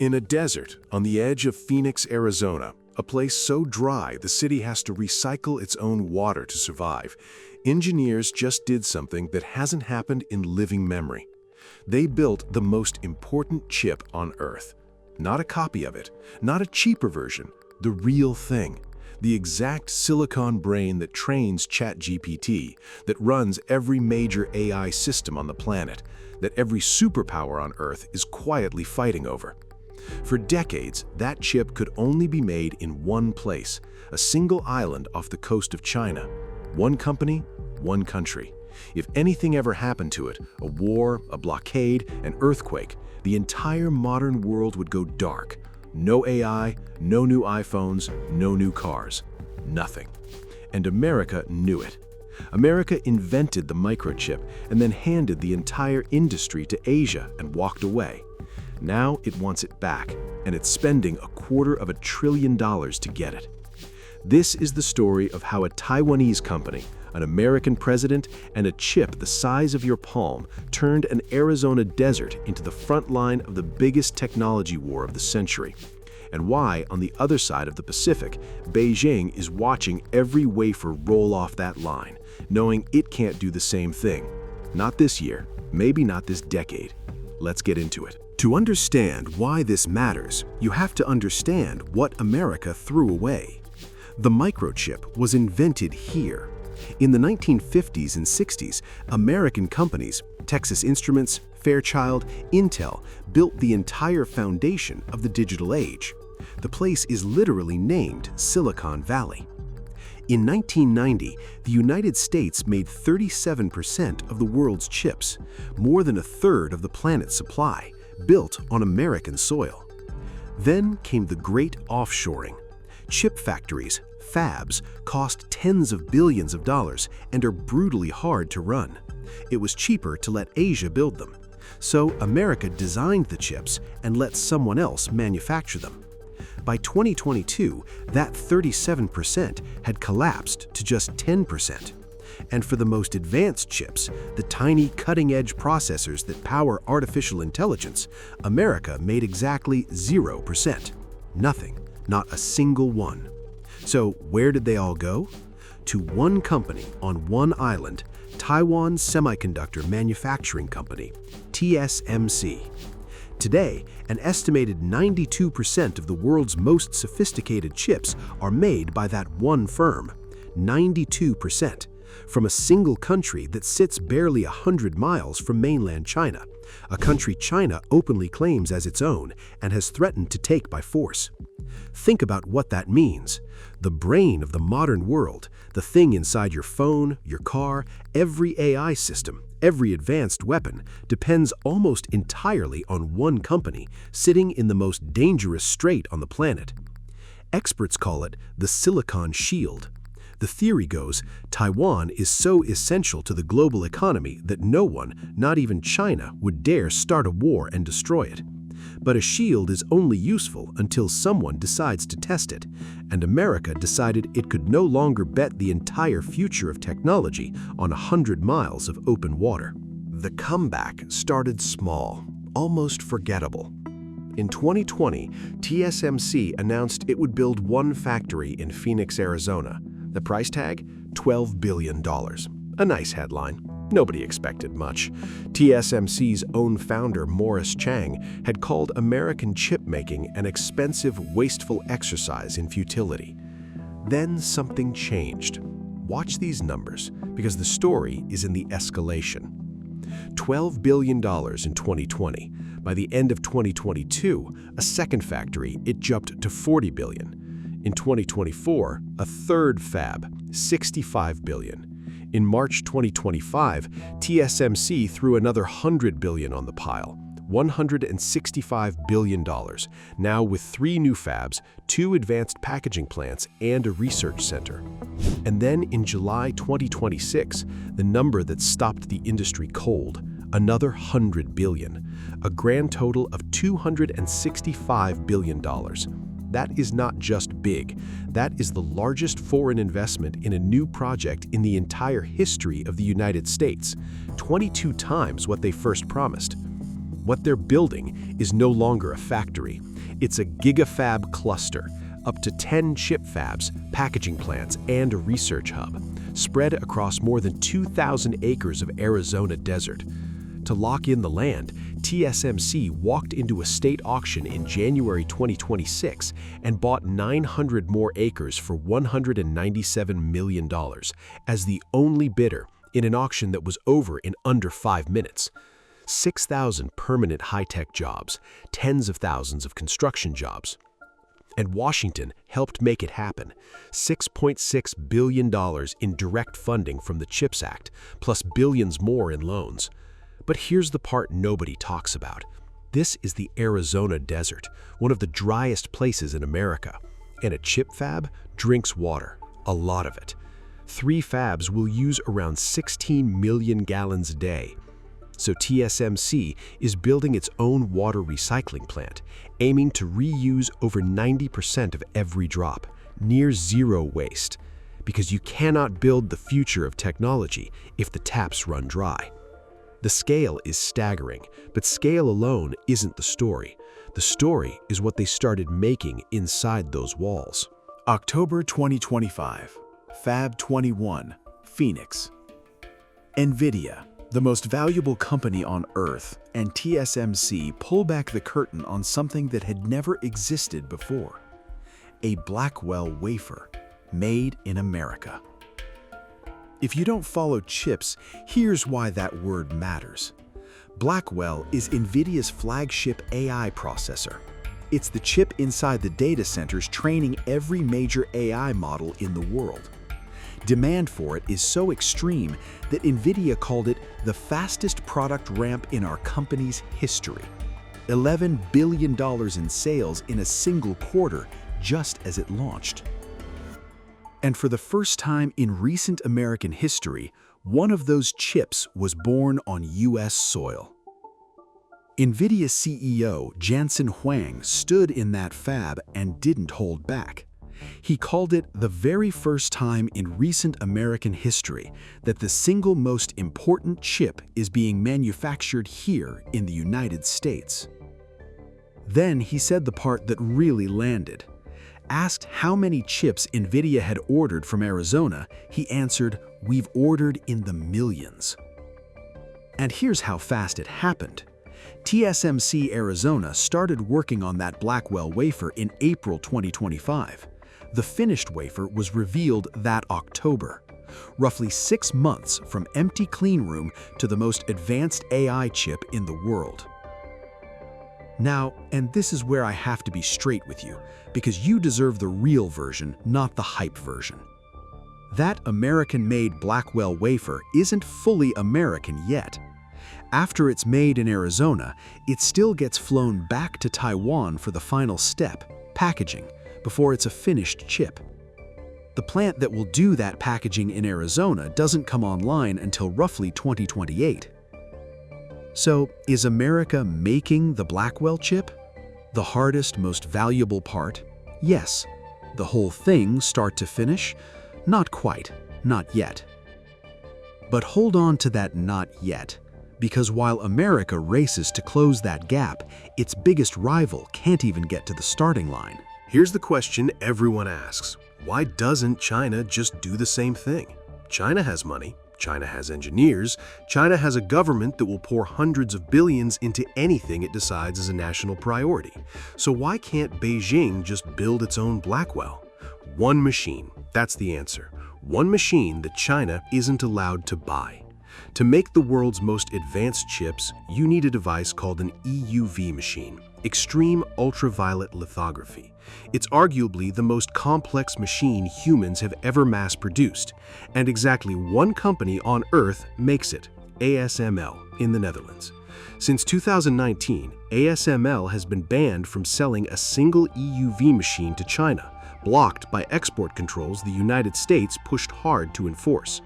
In a desert on the edge of Phoenix, Arizona, a place so dry the city has to recycle its own water to survive, engineers just did something that hasn't happened in living memory. They built the most important chip on Earth. Not a copy of it, not a cheaper version, the real thing. The exact silicon brain that trains ChatGPT, that runs every major AI system on the planet, that every superpower on Earth is quietly fighting over. For decades, that chip could only be made in one place, a single island off the coast of China. One company, one country. If anything ever happened to it, a war, a blockade, an earthquake, the entire modern world would go dark. No AI, no new iPhones, no new cars. Nothing. And America knew it. America invented the microchip and then handed the entire industry to Asia and walked away. Now it wants it back, and it's spending $250 billion to get it. This is the story of how a Taiwanese company, an American president, and a chip the size of your palm turned an Arizona desert into the front line of the biggest technology war of the century. And why, on the other side of the Pacific, Beijing is watching every wafer roll off that line, knowing it can't do the same thing. Not this year, maybe not this decade. Let's get into it. To understand why this matters, you have to understand what America threw away. The microchip was invented here. In the 1950s and 60s, American companies, Texas Instruments, Fairchild, Intel, built the entire foundation of the digital age. The place is literally named Silicon Valley. In 1990, the United States made 37% of the world's chips, more than a third of the planet's supply, built on American soil. Then came the great offshoring. Chip factories, fabs, cost tens of billions of dollars and are brutally hard to run. It was cheaper to let Asia build them. So America designed the chips and let someone else manufacture them. By 2022, that 37% had collapsed to just 10%. And for the most advanced chips, the tiny cutting-edge processors that power artificial intelligence, America made exactly 0%. Nothing, not a single one. So where did they all go? To one company on one island, Taiwan Semiconductor Manufacturing Company, TSMC. Today, an estimated 92% of the world's most sophisticated chips are made by that one firm. 92%. From a single country that sits barely 100 miles from mainland China, a country China openly claims as its own and has threatened to take by force. Think about what that means. The brain of the modern world, the thing inside your phone, your car, every AI system, every advanced weapon, depends almost entirely on one company sitting in the most dangerous strait on the planet. Experts call it the Silicon Shield. The theory goes, Taiwan is so essential to the global economy that no one, not even China, would dare start a war and destroy it. But a shield is only useful until someone decides to test it, and America decided it could no longer bet the entire future of technology on 100 miles of open water. The comeback started small, almost forgettable. In 2020, TSMC announced it would build one factory in Phoenix, Arizona. The price tag? $12 billion. A nice headline. Nobody expected much. TSMC's own founder, Morris Chang, had called American chip-making an expensive, wasteful exercise in futility. Then something changed. Watch these numbers, because the story is in the escalation. $12 billion in 2020. By the end of 2022, a second factory, it jumped to $40 billion. In 2024, a third fab, $65 billion. In March 2025, TSMC threw another $100 billion on the pile, $165 billion, now with 3 new fabs, 2 advanced packaging plants, and a research center. And then in July 2026, the number that stopped the industry cold, another $100 billion, a grand total of $265 billion. That is not just big. That is the largest foreign investment in a new project in the entire history of the United States, 22 times what they first promised. What they're building is no longer a factory. It's a GigaFab cluster, up to 10 chip fabs, packaging plants, and a research hub, spread across more than 2,000 acres of Arizona desert. To lock in the land, TSMC walked into a state auction in January 2026 and bought 900 more acres for $197 million as the only bidder in an auction that was over in under 5 minutes. 6,000 permanent high-tech jobs, tens of thousands of construction jobs. And Washington helped make it happen. $6.6 billion in direct funding from the CHIPS Act, plus billions more in loans. But here's the part nobody talks about. This is the Arizona desert, one of the driest places in America. And a chip fab drinks water, a lot of it. 3 fabs will use around 16 million gallons a day. So TSMC is building its own water recycling plant, aiming to reuse over 90% of every drop, near zero waste. Because you cannot build the future of technology if the taps run dry. The scale is staggering, but scale alone isn't the story. The story is what they started making inside those walls. October 2025, Fab 21, Phoenix. NVIDIA, the most valuable company on Earth, and TSMC pull back the curtain on something that had never existed before. A Blackwell wafer, made in America. If you don't follow chips, here's why that word matters. Blackwell is NVIDIA's flagship AI processor. It's the chip inside the data centers training every major AI model in the world. Demand for it is so extreme that NVIDIA called it the fastest product ramp in our company's history. $11 billion in sales in a single quarter just as it launched. And for the first time in recent American history, one of those chips was born on U.S. soil. NVIDIA CEO Jensen Huang stood in that fab and didn't hold back. He called it the very first time in recent American history that the single most important chip is being manufactured here in the United States. Then he said the part that really landed. Asked how many chips NVIDIA had ordered from Arizona, he answered, "We've ordered in the millions." And here's how fast it happened. TSMC Arizona started working on that Blackwell wafer in April 2025. The finished wafer was revealed that October. Roughly 6 months from empty cleanroom to the most advanced AI chip in the world. Now, and this is where I have to be straight with you, because you deserve the real version, not the hype version. That American-made Blackwell wafer isn't fully American yet. After it's made in Arizona, it still gets flown back to Taiwan for the final step, packaging, before it's a finished chip. The plant that will do that packaging in Arizona doesn't come online until roughly 2028. So, is America making the Blackwell chip? The hardest, most valuable part? Yes. The whole thing, start to finish? Not quite, not yet. But hold on to that not yet, because while America races to close that gap, its biggest rival can't even get to the starting line. Here's the question everyone asks. Why doesn't China just do the same thing? China has money. China has engineers. China has a government that will pour hundreds of billions into anything it decides is a national priority. So why can't Beijing just build its own Blackwell? One machine, that's the answer. One machine that China isn't allowed to buy. To make the world's most advanced chips, you need a device called an EUV machine, extreme ultraviolet lithography. It's arguably the most complex machine humans have ever mass-produced, and exactly one company on Earth makes it, ASML, in the Netherlands. Since 2019, ASML has been banned from selling a single EUV machine to China, blocked by export controls the United States pushed hard to enforce.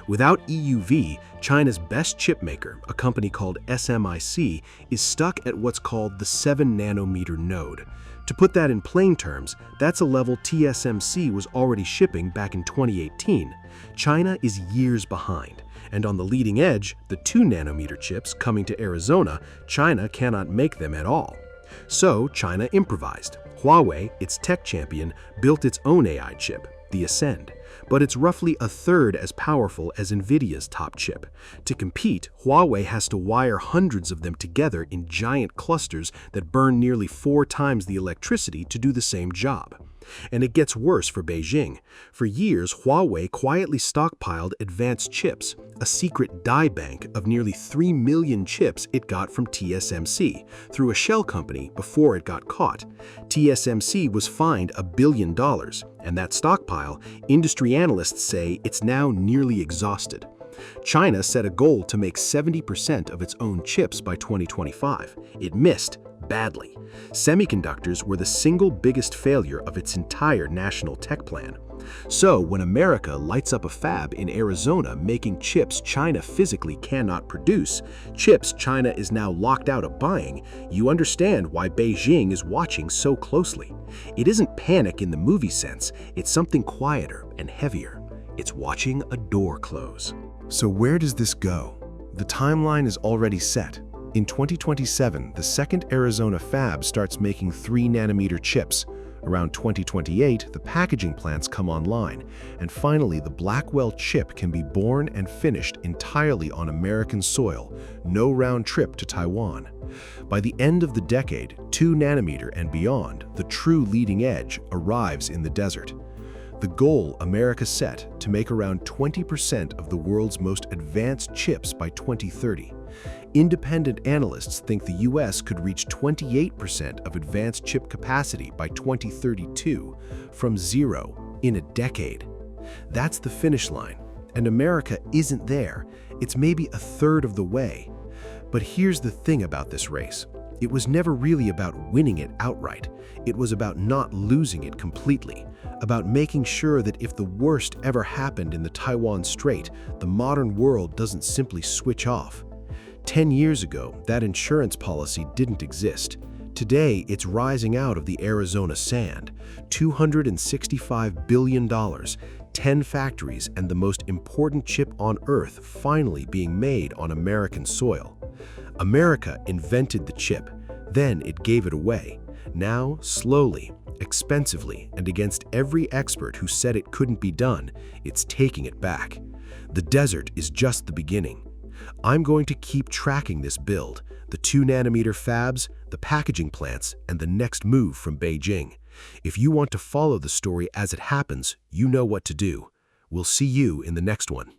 Without EUV, China's best chipmaker, a company called SMIC, is stuck at what's called the 7-nanometer node. To put that in plain terms, that's a level TSMC was already shipping back in 2018. China is years behind, and on the leading edge, the 2-nanometer chips coming to Arizona, China cannot make them at all. So China improvised. Huawei, its tech champion, built its own AI chip, the Ascend, but it's roughly a third as powerful as NVIDIA's top chip. To compete, Huawei has to wire hundreds of them together in giant clusters that burn nearly 4 times the electricity to do the same job. And it gets worse for Beijing. For years, Huawei quietly stockpiled advanced chips, a secret die bank of nearly 3 million chips it got from TSMC through a shell company before it got caught. TSMC was fined $1 billion, and that stockpile, industry analysts say it's now nearly exhausted. China set a goal to make 70% of its own chips by 2025. It missed badly. Semiconductors were the single biggest failure of its entire national tech plan. So when America lights up a fab in Arizona making chips China physically cannot produce, chips China is now locked out of buying, you understand why Beijing is watching so closely. It isn't panic in the movie sense, it's something quieter and heavier. It's watching a door close. So where does this go? The timeline is already set. In 2027, the second Arizona fab starts making 3-nanometer chips. Around 2028, the packaging plants come online, and finally the Blackwell chip can be born and finished entirely on American soil, no round trip to Taiwan. By the end of the decade, 2-nanometer and beyond, the true leading edge arrives in the desert. The goal America set to make around 20% of the world's most advanced chips by 2030. Independent analysts think the US could reach 28% of advanced chip capacity by 2032, from zero in a decade. That's the finish line, and America isn't there. It's maybe a third of the way. But here's the thing about this race. It was never really about winning it outright. It was about not losing it completely, about making sure that if the worst ever happened in the Taiwan Strait, the modern world doesn't simply switch off. 10 years ago, that insurance policy didn't exist. Today, it's rising out of the Arizona sand. $265 billion, 10 factories, and the most important chip on Earth finally being made on American soil. America invented the chip, then it gave it away. Now, slowly, expensively, and against every expert who said it couldn't be done, it's taking it back. The desert is just the beginning. I'm going to keep tracking this build, the 2-nanometer fabs, the packaging plants, and the next move from Beijing. If you want to follow the story as it happens, you know what to do. We'll see you in the next one.